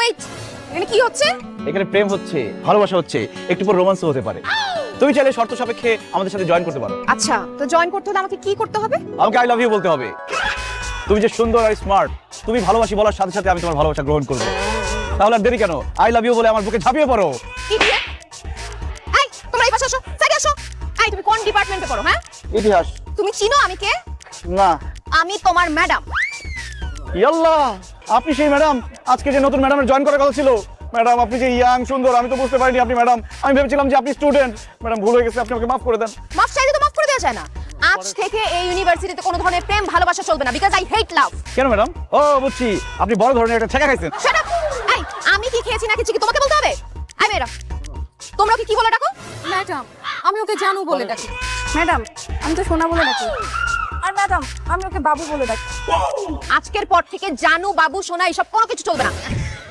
Wait, এখানে কি হচ্ছে? এখানে প্রেম হচ্ছে, ভালোবাসা হচ্ছে, একটু পর রোমান্সও হতে পারে। তুমি চাইলে শর্ত সাপেক্ষে আমাদের সাথে জয়েন করতে পারো। আচ্ছা, তো জয়েন করতে হলে আমাকে কি করতে হবে? আমাকে আই লাভ ইউ বলতে হবে। তুমি যে সুন্দর আর স্মার্ট, তুমি ভালোবাসি বলার সাথে সাথে আমি তোমার ভালোবাসা গ্রহণ করব। তাহলে আর দেরি কেন? আই লাভ ইউ বলে আমার বুকে ঝাঁপিয়ে পড়ো। ইডিয়েট! এই, তোমরা এই পাশে আসো, সাইডে আসো। এই, তুমি কোন ডিপার্টমেন্টে পড়ো? হ্যাঁ, ইতিহাস। তুমি চিনো আমি কে? না। আমি তোমার ম্যাডাম। ইয়াল্লাহ, আপনি সেই ম্যাডাম, আজকে যে নতুন ম্যাডামের জয়েন করার কথা ছিল। ম্যাডাম, আপনি যে ইয়াং সুন্দর, আমি তো বুঝতে পারিনি আপনি ম্যাডাম। আমি ভেবেছিলাম যে আপনি স্টুডেন্ট। ম্যাডাম, ভুল হয়ে গেছে, আপনি আমাকে মাফ করে দেন। মাফ চাইলে তো মাফ করে দেওয়া যায় না। আজ থেকে এই ইউনিভার্সিটিতে কোনো ধরনের প্রেম ভালোবাসা চলবে না, বিকজ আই হেট লাভ। কেন ম্যাডাম? ও বুঝছি, আপনি বড় ধরনের একটা ছেঁকা খাইছেন। Shut up! এই, আমি কি খেয়েছি না খেয়েছি কি তোমাকে বলতে হবে? এই মেয়েরা, তোমরা ওকে কি বলে ডাকো? ম্যাডাম, আমি ওকে জানু বলে ডাকি। ম্যাডাম, আমি তো সোনা বলে ডাকি। আর ম্যাডাম, আমি ওকে বাবু বলে ডাকি। আজকের পর থেকে জানু, বাবু, সোনা এসব কোনো কিছু চলবে না।